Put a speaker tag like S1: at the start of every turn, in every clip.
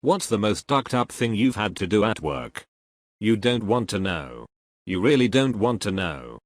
S1: What's the most ducked up thing you've had to do at work? You don't want to know. You really don't want to know.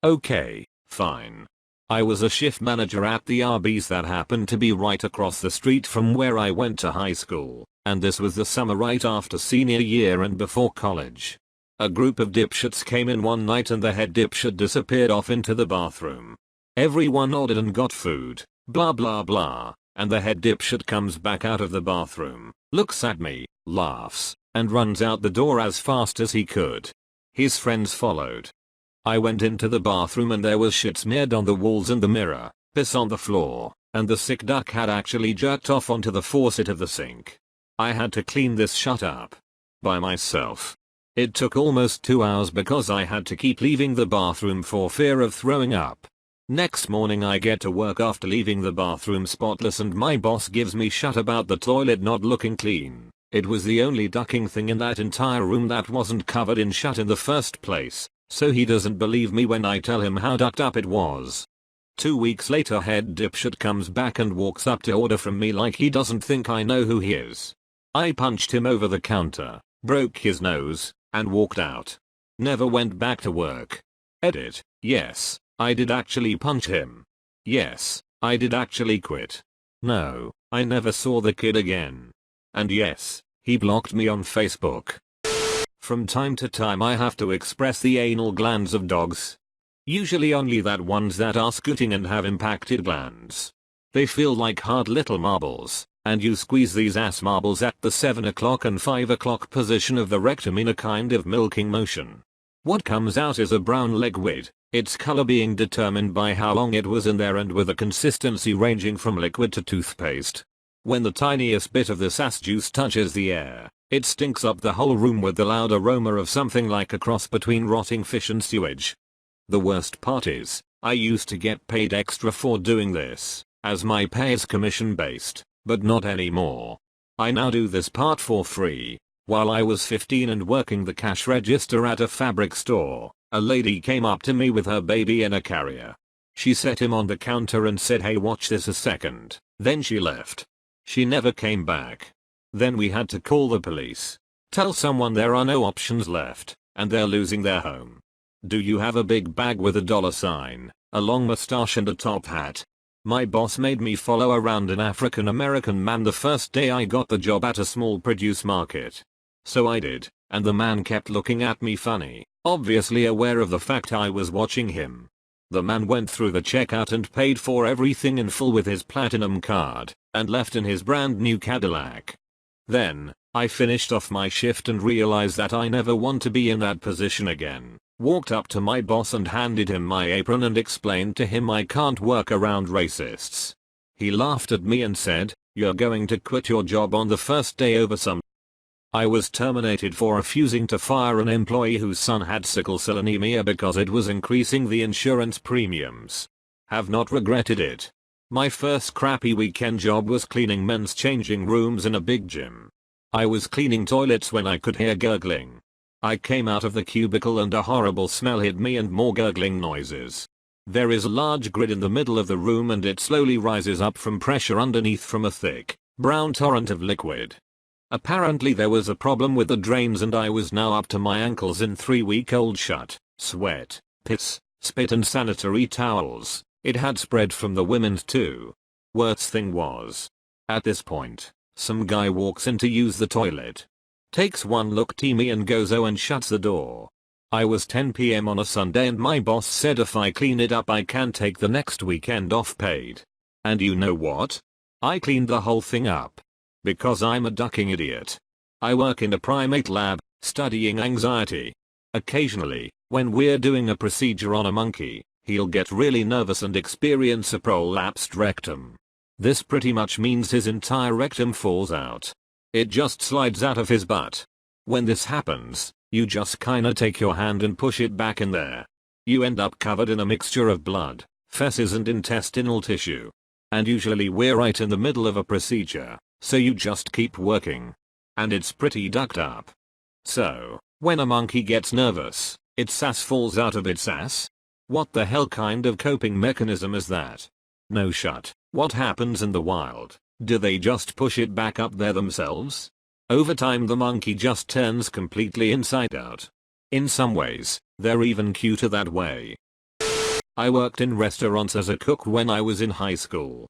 S1: Okay, fine. I was a shift manager at the Arby's that happened to be right across the street from where I went to high school, and this was the summer right after senior year and before college. A group of dipshits came in one night and the head dipshit disappeared off into the bathroom. Everyone ordered and got food, blah blah blah, and the head dipshit comes back out of the bathroom, looks at me, laughs, and runs out the door as fast as he could. His friends followed. I went into the bathroom and there was shit smeared on the walls and the mirror, piss on the floor, and the sick duck had actually jerked off onto the faucet of the sink. I had to clean this shut up by myself. It took almost 2 hours because I had to keep leaving the bathroom for fear of throwing up. Next morning I get to work after leaving the bathroom spotless and my boss gives me shit about the toilet not looking clean. It was the only ducking thing in that entire room that wasn't covered in shit in the first place, so he doesn't believe me when I tell him how ducked up it was. 2 weeks later head dipshit comes back and walks up to order from me like he doesn't think I know who he is. I punched him over the counter, broke his nose, and walked out. Never went back to work. Edit. Yes, I did actually punch him. Yes, I did actually quit. No, I never saw the kid again. And yes, he blocked me on Facebook. From time to time I have to express the anal glands of dogs. Usually only that ones that are scooting and have impacted glands. They feel like hard little marbles, and you squeeze these ass marbles at the 7 o'clock and 5 o'clock position of the rectum in a kind of milking motion. What comes out is a brown liquid, its color being determined by how long it was in there and with a consistency ranging from liquid to toothpaste. When the tiniest bit of this ass juice touches the air, it stinks up the whole room with the loud aroma of something like a cross between rotting fish and sewage. The worst part is, I used to get paid extra for doing this, as my pay is commission based, but not anymore. I now do this part for free. While I was 15 and working the cash register at a fabric store, a lady came up to me with her baby in a carrier. She set him on the counter and said, "Hey, watch this a second." Then she left. She never came back. Then we had to call the police. Tell someone there are no options left, and they're losing their home. Do you have a big bag with a $sign, a long mustache and a top hat? My boss made me follow around an African American man the first day I got the job at a small produce market. So I did, and the man kept looking at me funny, obviously aware of the fact I was watching him. The man went through the checkout and paid for everything in full with his platinum card, and left in his brand new Cadillac. Then, I finished off my shift and realized that I never want to be in that position again. Walked up to my boss and handed him my apron and explained to him I can't work around racists. He laughed at me and said, "You're going to quit your job on the first day over some." I was terminated for refusing to fire an employee whose son had sickle cell anemia because it was increasing the insurance premiums. Have not regretted it. My first crappy weekend job was cleaning men's changing rooms in a big gym. I was cleaning toilets when I could hear gurgling. I came out of the cubicle and a horrible smell hit me and more gurgling noises. There is a large grid in the middle of the room and it slowly rises up from pressure underneath from a thick, brown torrent of liquid. Apparently there was a problem with the drains and I was now up to my ankles in 3-week-old shit, sweat, piss, spit and sanitary towels. It had spread from the women's too. Worst thing was, at this point, some guy walks in to use the toilet. Takes one look at me and goes oh and shuts the door. I was 10 PM on a Sunday and my boss said if I clean it up I can take the next weekend off paid. And you know what? I cleaned the whole thing up. Because I'm a ducking idiot. I work in a primate lab, studying anxiety. Occasionally, when we're doing a procedure on a monkey, he'll get really nervous and experience a prolapsed rectum. This pretty much means his entire rectum falls out. It just slides out of his butt. When this happens, you just kinda take your hand and push it back in there. You end up covered in a mixture of blood, feces and intestinal tissue. And usually we're right in the middle of a procedure, so you just keep working. And it's pretty ducked up. So, when a monkey gets nervous, its sass falls out of its ass? What the hell kind of coping mechanism is that? No shut. What happens in the wild? Do they just push it back up there themselves? Over time the monkey just turns completely inside out. In some ways, they're even cuter that way. I worked in restaurants as a cook when I was in high school.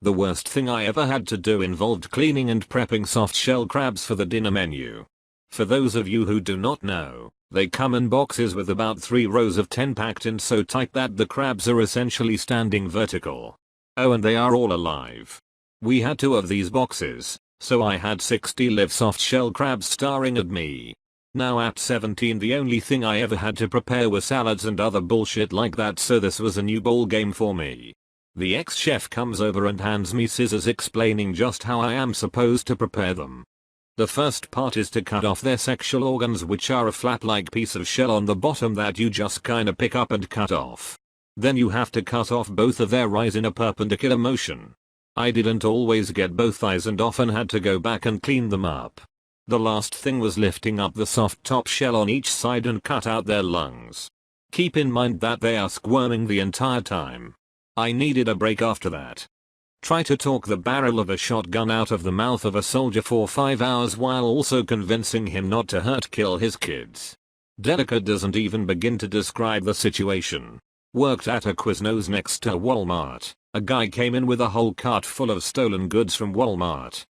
S1: The worst thing I ever had to do involved cleaning and prepping soft-shell crabs for the dinner menu. For those of you who do not know, they come in boxes with about 3 rows of 10 packed in so tight that the crabs are essentially standing vertical. Oh, and they are all alive. We had 2 of these boxes, so I had 60 live soft-shell crabs staring at me. Now at 17 the only thing I ever had to prepare were salads and other bullshit like that, so this was a new ball game for me. The ex-chef comes over and hands me scissors explaining just how I am supposed to prepare them. The first part is to cut off their sexual organs, which are a flat-like piece of shell on the bottom that you just kinda pick up and cut off. Then you have to cut off both of their eyes in a perpendicular motion. I didn't always get both eyes and often had to go back and clean them up. The last thing was lifting up the soft top shell on each side and cut out their lungs. Keep in mind that they are squirming the entire time. I needed a break after that. Try to talk the barrel of a shotgun out of the mouth of a soldier for 5 hours while also convincing him not to kill his kids. Delicate doesn't even begin to describe the situation. Worked at a Quiznos next to Walmart. A guy came in with a whole cart full of stolen goods from Walmart.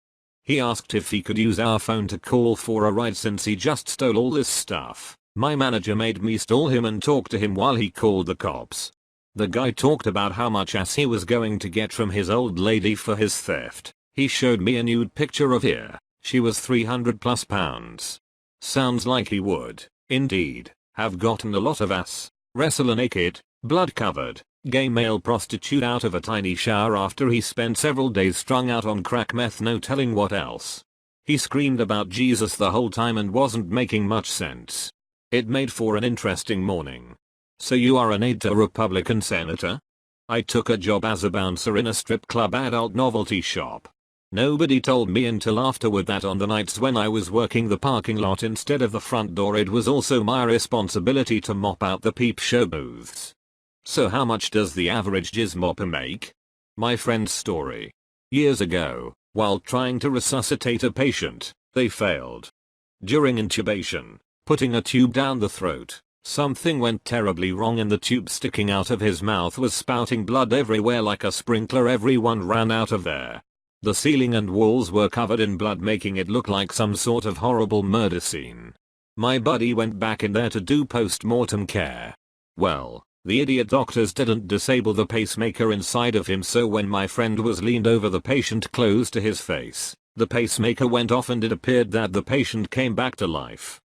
S1: He asked if he could use our phone to call for a ride since he just stole all this stuff. My manager made me stall him and talk to him while he called the cops. The guy talked about how much ass he was going to get from his old lady for his theft. He showed me a nude picture of her. She was 300+ pounds. Sounds like he would, indeed, have gotten a lot of ass. Wrestle a naked, blood-covered, gay male prostitute out of a tiny shower after he spent several days strung out on crack meth, no telling what else. He screamed about Jesus the whole time and wasn't making much sense. It made for an interesting morning. So you are an aide to a Republican senator? I took a job as a bouncer in a strip club adult novelty shop. Nobody told me until afterward that on the nights when I was working the parking lot instead of the front door, it was also my responsibility to mop out the peep show booths. So how much does the average jizz mopper make? My friend's story. Years ago, while trying to resuscitate a patient, they failed. During intubation, putting a tube down the throat, something went terribly wrong and the tube sticking out of his mouth was spouting blood everywhere like a sprinkler. Everyone ran out of there. The ceiling and walls were covered in blood, making it look like some sort of horrible murder scene. My buddy went back in there to do post-mortem care. Well, the idiot doctors didn't disable the pacemaker inside of him, so when my friend was leaned over the patient close to his face, the pacemaker went off and it appeared that the patient came back to life.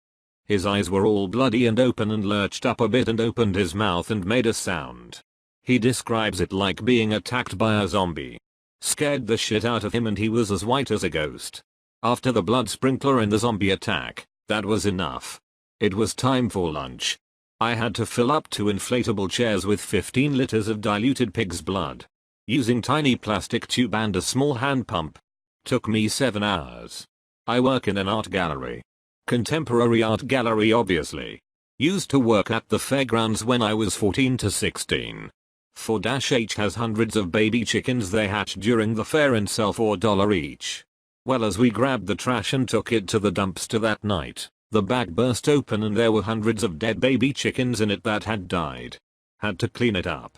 S1: His eyes were all bloody and open and lurched up a bit and opened his mouth and made a sound. He describes it like being attacked by a zombie. Scared the shit out of him and he was as white as a ghost. After the blood sprinkler and the zombie attack, that was enough. It was time for lunch. I had to fill up 2 inflatable chairs with 15 liters of diluted pig's blood. Using tiny plastic tube and a small hand pump. Took me 7 hours. I work in an art gallery. Contemporary art gallery obviously. Used to work at the fairgrounds when I was 14 to 16. 4-H has hundreds of baby chickens they hatched during the fair and sell for $1 each. Well, as we grabbed the trash and took it to the dumpster that night, the bag burst open and there were hundreds of dead baby chickens in it that had died. Had to clean it up.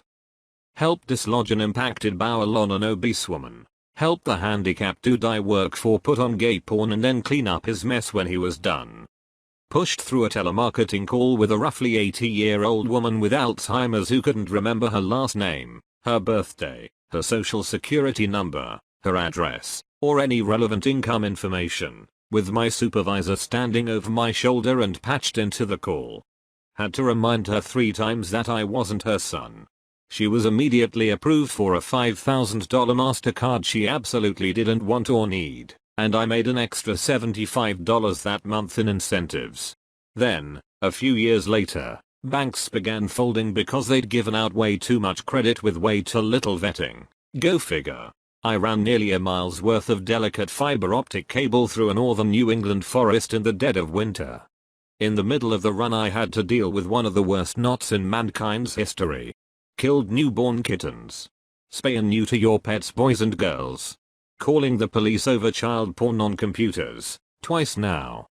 S1: Helped dislodge an impacted bowel on an obese woman. Helped the handicapped dude I work for put on gay porn and then clean up his mess when he was done. Pushed through a telemarketing call with a roughly 80-year-old woman with Alzheimer's who couldn't remember her last name, her birthday, her social security number, her address, or any relevant income information, with my supervisor standing over my shoulder and patched into the call. Had to remind her 3 times that I wasn't her son. She was immediately approved for a $5,000 MasterCard she absolutely didn't want or need, and I made an extra $75 that month in incentives. Then, a few years later, banks began folding because they'd given out way too much credit with way too little vetting. Go figure. I ran nearly a mile's worth of delicate fiber optic cable through a northern New England forest in the dead of winter. In the middle of the run I had to deal with one of the worst knots in mankind's history. Killed newborn kittens. Spay and neuter your pets, boys and girls. Calling the police over child porn on computers. Twice now.